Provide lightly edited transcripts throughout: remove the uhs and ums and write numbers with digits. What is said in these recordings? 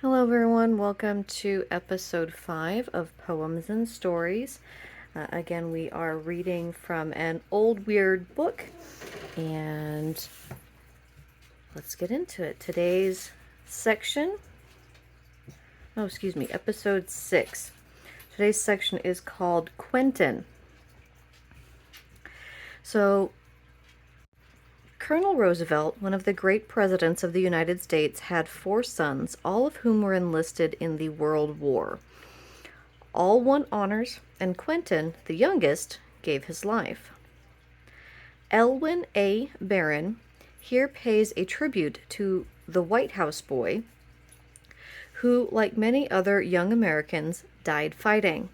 Hello, everyone. Welcome to episode 5 of Poems and Stories. Again, we are reading from an old weird book, and let's get into it. Today's episode 6. Today's section is called Quentin. So, Colonel Roosevelt, one of the great presidents of the United States, had 4 sons, all of whom were enlisted in the World War. All won honors, and Quentin, the youngest, gave his life. Elwyn A. Barron here pays a tribute to the White House boy, who, like many other young Americans, died fighting.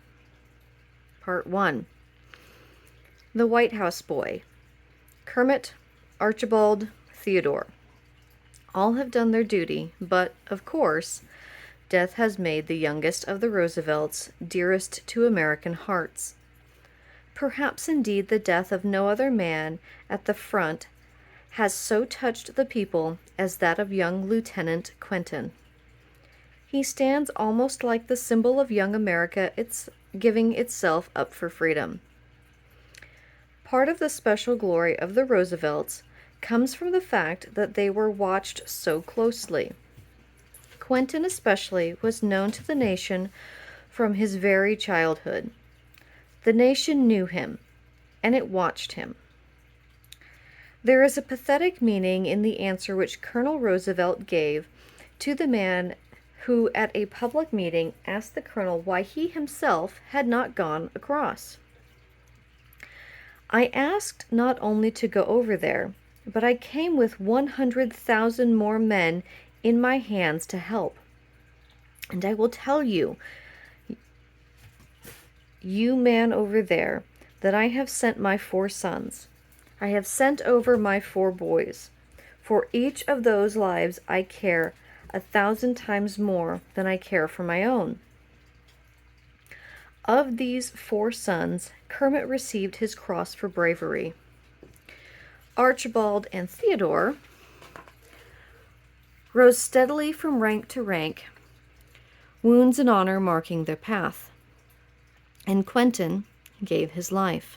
Part 1. The White House boy. Kermit, Archibald, Theodore. All have done their duty, but, of course, death has made the youngest of the Roosevelts dearest to American hearts. Perhaps indeed the death of no other man at the front has so touched the people as that of young Lieutenant Quentin. He stands almost like the symbol of young America, giving itself up for freedom. Part of the special glory of the Roosevelts comes from the fact that they were watched so closely. Quentin especially was known to the nation from his very childhood. The nation knew him, and it watched him. There is a pathetic meaning in the answer which Colonel Roosevelt gave to the man who at a public meeting asked the colonel why he himself had not gone across. "I asked not only to go over there, but I came with 100,000 more men in my hands to help. And I will tell you, you man over there, that I have sent my 4 sons. I have sent over my 4 boys. For each of those lives I care 1,000 times more than I care for my own." Of these 4 sons, Kermit received his cross for bravery. Archibald and Theodore rose steadily from rank to rank, wounds and honor marking their path. And Quentin gave his life.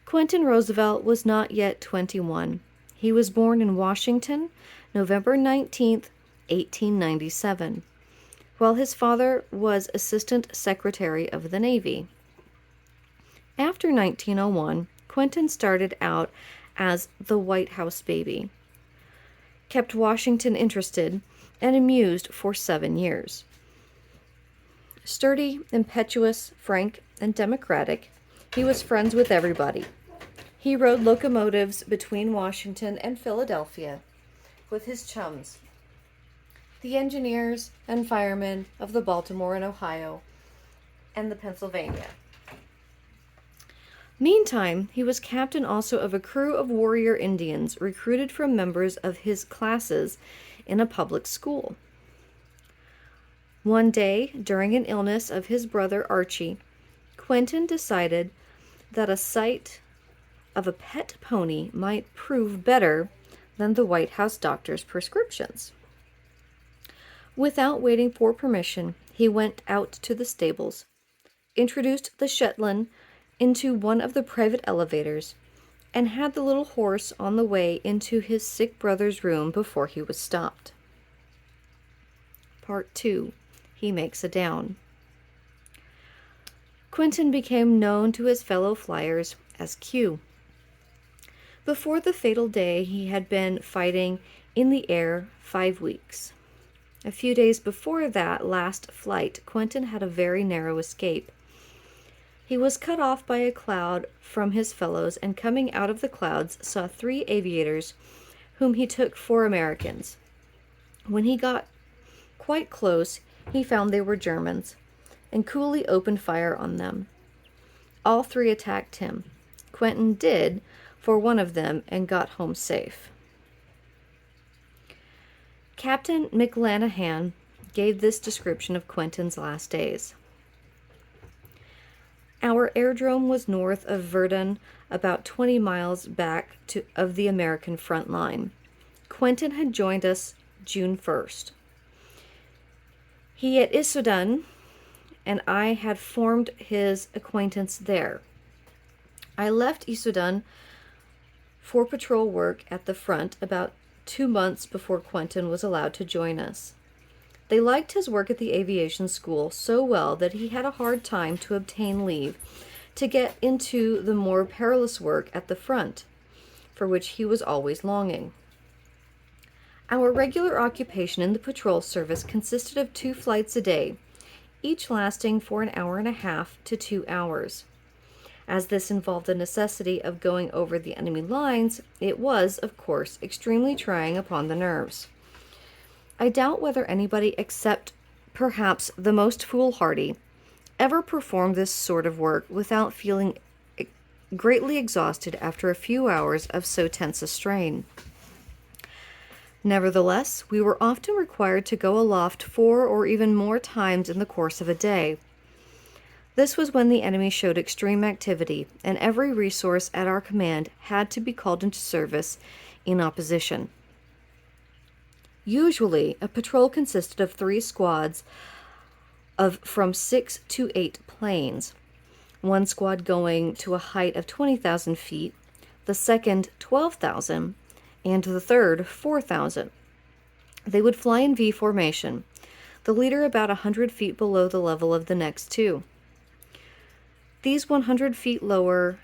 Quentin Roosevelt was not yet 21. He was born in Washington, November 19th, 1897. While his father was Assistant Secretary of the Navy. After 1901, Quentin started out as the White House baby, kept Washington interested and amused for 7 years. Sturdy, impetuous, frank, and democratic, he was friends with everybody. He rode locomotives between Washington and Philadelphia with his chums, the engineers and firemen of the Baltimore and Ohio and the Pennsylvania. Meantime, he was captain also of a crew of warrior Indians recruited from members of his classes in a public school. One day, during an illness of his brother Archie, Quentin decided that a sight of a pet pony might prove better than the White House doctor's prescriptions. Without waiting for permission, he went out to the stables, introduced the Shetland into one of the private elevators, and had the little horse on the way into his sick brother's room before he was stopped. Part 2. He makes a down. Quentin became known to his fellow flyers as Q. Before the fatal day, he had been fighting in the air 5 weeks. A few days before that last flight, Quentin had a very narrow escape. He was cut off by a cloud from his fellows, and coming out of the clouds saw 3 aviators whom he took for Americans. When he got quite close, he found they were Germans, and coolly opened fire on them. All 3 attacked him. Quentin did for one of them and got home safe. Captain McLanahan gave this description of Quentin's last days. Our airdrome was north of Verdun, about 20 miles back of the American front line. Quentin had joined us June 1st. He at Issoudun, and I had formed his acquaintance there. I left Issoudun for patrol work at the front about 2 months before Quentin was allowed to join us. They liked his work at the aviation school so well that he had a hard time to obtain leave to get into the more perilous work at the front, for which he was always longing. Our regular occupation in the patrol service consisted of 2 flights a day, each lasting for an hour and a half to 2 hours. As this involved the necessity of going over the enemy lines, it was, of course, extremely trying upon the nerves. I doubt whether anybody except perhaps the most foolhardy ever performed this sort of work without feeling greatly exhausted after a few hours of so tense a strain. Nevertheless, we were often required to go aloft 4 or even more times in the course of a day. This was when the enemy showed extreme activity, and every resource at our command had to be called into service in opposition. Usually, a patrol consisted of 3 squads of from 6 to 8 planes, one squad going to a height of 20,000 feet, the second 12,000, and the third 4,000. They would fly in V formation, the leader about 100 feet below the level of the next 2. These 100 feet lower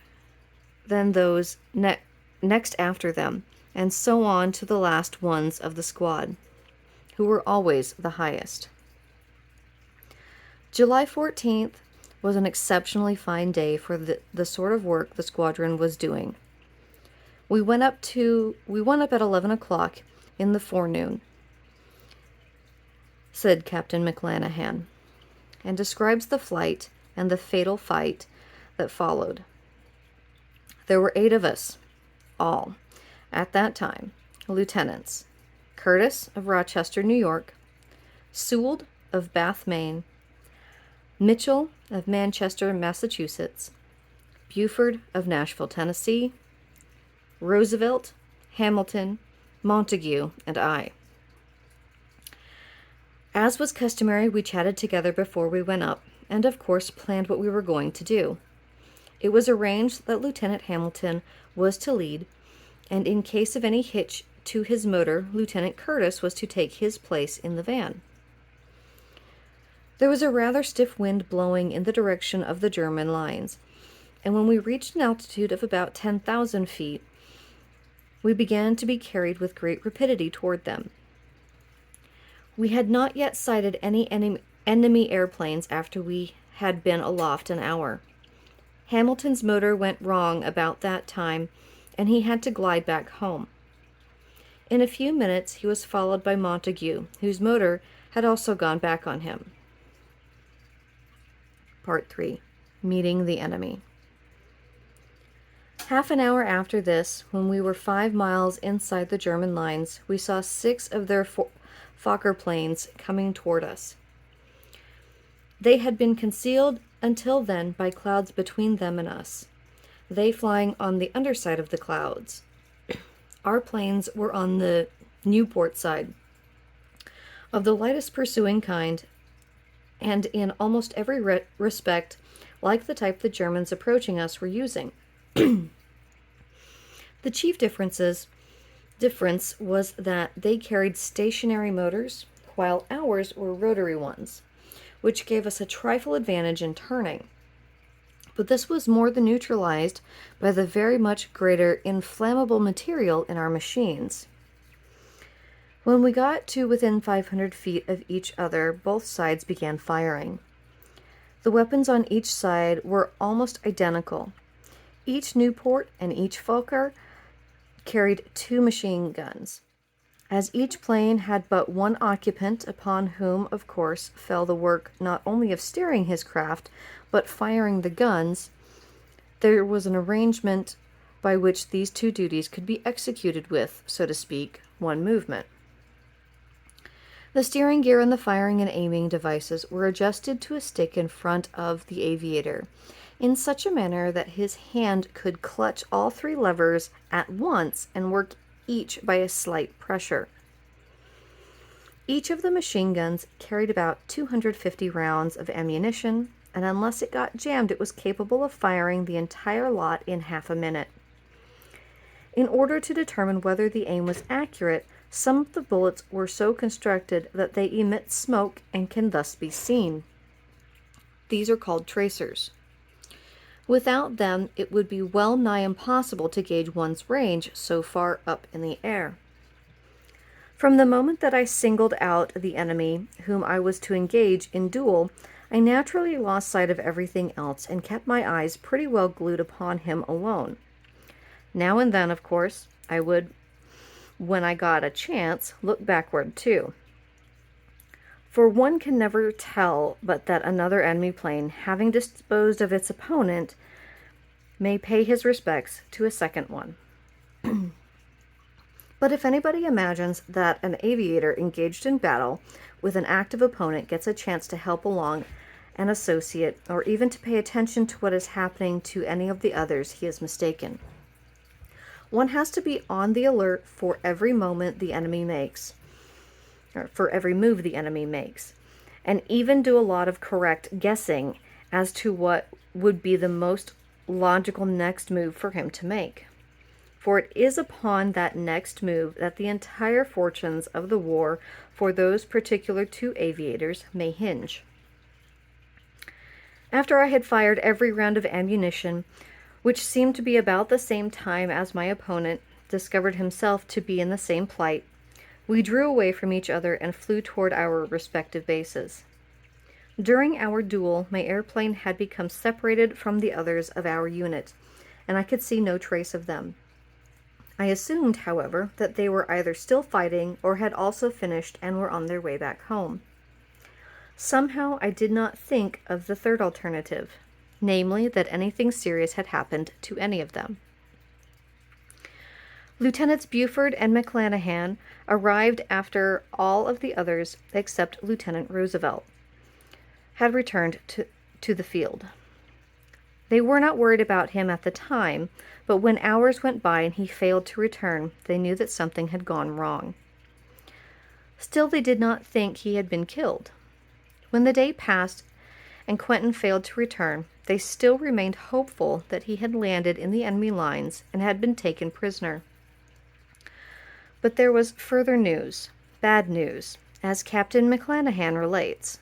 than those next after them, and so on to the last ones of the squad, who were always the highest. July 14th was an exceptionally fine day for the sort of work the squadron was doing. We went up at 11 o'clock in the forenoon, said Captain McLanahan, and describes the flight and the fatal fight that followed. There were 8 of us, all, at that time, lieutenants: Curtis of Rochester, New York, Sewell of Bath, Maine, Mitchell of Manchester, Massachusetts, Buford of Nashville, Tennessee, Roosevelt, Hamilton, Montague, and I. As was customary, we chatted together before we went up, and of course planned what we were going to do. It was arranged that Lieutenant Hamilton was to lead, and in case of any hitch to his motor, Lieutenant Curtis was to take his place in the van. There was a rather stiff wind blowing in the direction of the German lines, and when we reached an altitude of about 10,000 feet, we began to be carried with great rapidity toward them. We had not yet sighted any enemy airplanes after we had been aloft an hour. Hamilton's motor went wrong about that time, and he had to glide back home. In a few minutes he was followed by Montague, whose motor had also gone back on him. Part 3. Meeting the enemy. Half an hour after this, when we were 5 miles inside the German lines, we saw 6 of their Fokker planes coming toward us. They had been concealed until then by clouds between them and us, they flying on the underside of the clouds. Our planes were on the Newport side, of the lightest pursuing kind, and in almost every respect like the type the Germans approaching us were using. The chief difference was that they carried stationary motors, while ours were rotary ones, which gave us a trifle advantage in turning. But this was more than neutralized by the very much greater inflammable material in our machines. When we got to within 500 feet of each other, both sides began firing. The weapons on each side were almost identical. Each Newport and each Fokker carried 2 machine guns. As each plane had but one occupant, upon whom, of course, fell the work not only of steering his craft, but firing the guns, there was an arrangement by which these 2 duties could be executed with, so to speak, one movement. The steering gear and the firing and aiming devices were adjusted to a stick in front of the aviator, in such a manner that his hand could clutch all 3 levers at once and work each by a slight pressure. Each of the machine guns carried about 250 rounds of ammunition, and unless it got jammed, it was capable of firing the entire lot in half a minute. In order to determine whether the aim was accurate, some of the bullets were so constructed that they emit smoke and can thus be seen. These are called tracers. Without them, it would be well nigh impossible to gauge one's range so far up in the air. From the moment that I singled out the enemy whom I was to engage in duel, I naturally lost sight of everything else and kept my eyes pretty well glued upon him alone. Now and then, of course, I would, when I got a chance, look backward too. For one can never tell but that another enemy plane, having disposed of its opponent, may pay his respects to a second one. But if anybody imagines that an aviator engaged in battle with an active opponent gets a chance to help along an associate or even to pay attention to what is happening to any of the others, he is mistaken. One has to be on the alert for every movement the enemy makes, and even do a lot of correct guessing as to what would be the most logical next move for him to make. For it is upon that next move that the entire fortunes of the war for those particular two aviators may hinge. After I had fired every round of ammunition, which seemed to be about the same time as my opponent discovered himself to be in the same plight, we drew away from each other and flew toward our respective bases. During our duel, my airplane had become separated from the others of our unit, and I could see no trace of them. I assumed, however, that they were either still fighting or had also finished and were on their way back home. Somehow I did not think of the third alternative, namely that anything serious had happened to any of them. Lieutenants Buford and McClanahan arrived after all of the others, except Lieutenant Roosevelt, had returned to the field. They were not worried about him at the time, but when hours went by and he failed to return, they knew that something had gone wrong. Still, they did not think he had been killed. When the day passed and Quentin failed to return, they still remained hopeful that he had landed in the enemy lines and had been taken prisoner. But there was further news, bad news, as Captain McClanahan relates.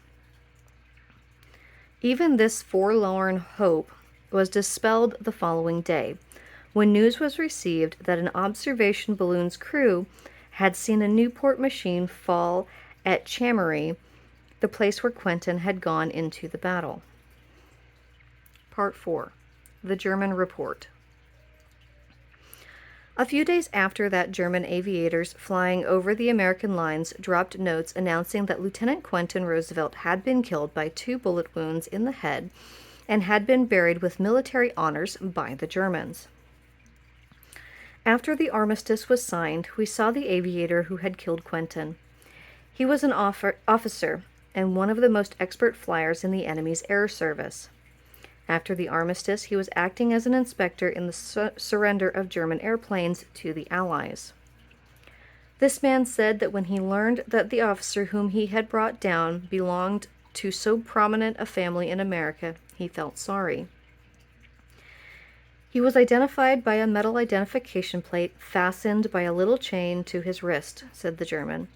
Even this forlorn hope was dispelled the following day, when news was received that an observation balloon's crew had seen a Newport machine fall at Chamery, the place where Quentin had gone into the battle. Part 4. The German Report. A few days after that, German aviators flying over the American lines dropped notes announcing that Lieutenant Quentin Roosevelt had been killed by 2 bullet wounds in the head and had been buried with military honors by the Germans. After the armistice was signed, we saw the aviator who had killed Quentin. He was an officer and one of the most expert flyers in the enemy's air service. After the armistice, he was acting as an inspector in the surrender of German airplanes to the Allies. This man said that when he learned that the officer whom he had brought down belonged to so prominent a family in America, he felt sorry. He was identified by a metal identification plate fastened by a little chain to his wrist, said the German.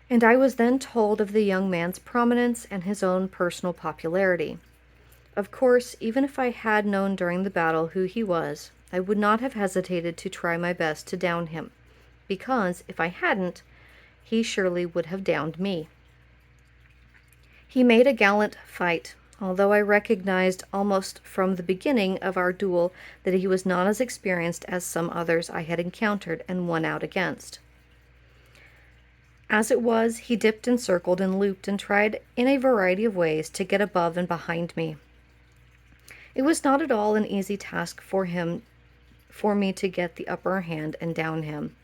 And I was then told of the young man's prominence and his own personal popularity. Of course, even if I had known during the battle who he was, I would not have hesitated to try my best to down him, because if I hadn't, he surely would have downed me. He made a gallant fight, although I recognized almost from the beginning of our duel that he was not as experienced as some others I had encountered and won out against. As it was, he dipped and circled and looped and tried in a variety of ways to get above and behind me. It was not at all an easy task for me to get the upper hand and down him.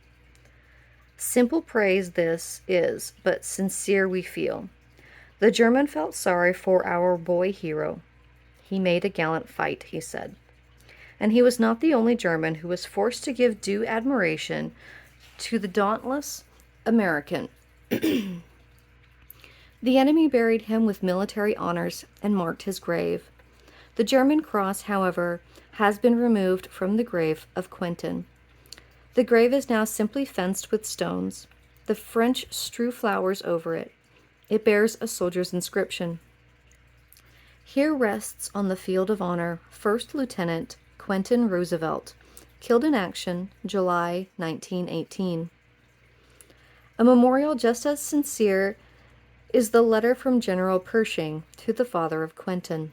Simple praise this is, but sincere we feel. The German felt sorry for our boy hero. He made a gallant fight, he said. And he was not the only German who was forced to give due admiration to the dauntless American The enemy buried him with military honors and marked his grave. The German cross, however, has been removed from the grave of Quentin. The grave is now simply fenced with stones. The French strew flowers over it. It bears a soldier's inscription. Here rests on the field of honor First Lieutenant Quentin Roosevelt, killed in action July 1918. A memorial just as sincere is the letter from General Pershing to the father of Quentin.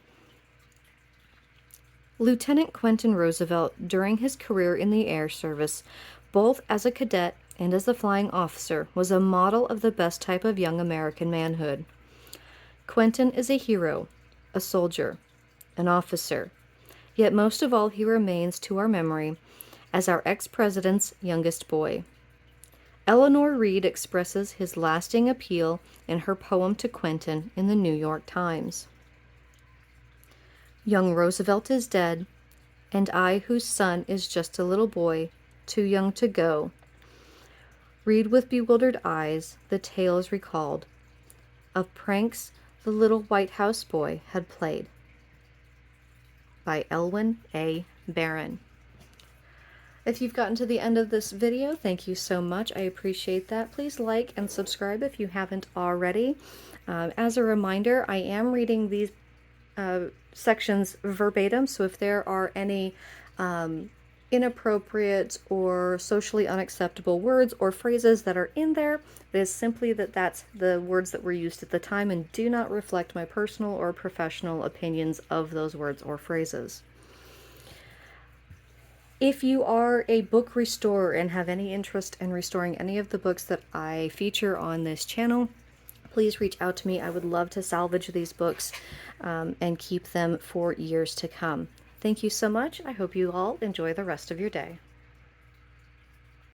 Lieutenant Quentin Roosevelt, during his career in the Air Service, both as a cadet and as a flying officer, was a model of the best type of young American manhood. Quentin is a hero, a soldier, an officer, yet most of all he remains to our memory as our ex-president's youngest boy. Eleanor Reed expresses his lasting appeal in her poem to Quentin in the New York Times. Young Roosevelt is dead, and I, whose son is just a little boy, too young to go, read with bewildered eyes the tales recalled of pranks the little White House boy had played. By Elwyn A. Barron. If you've gotten to the end of this video, thank you so much. I appreciate that. Please like and subscribe if you haven't already. As a reminder, I am reading these sections verbatim, so if there are any inappropriate or socially unacceptable words or phrases that are in there, it is simply that's the words that were used at the time and do not reflect my personal or professional opinions of those words or phrases. If you are a book restorer and have any interest in restoring any of the books that I feature on this channel, please reach out to me. I would love to salvage these books and keep them for years to come. Thank you so much. I hope you all enjoy the rest of your day.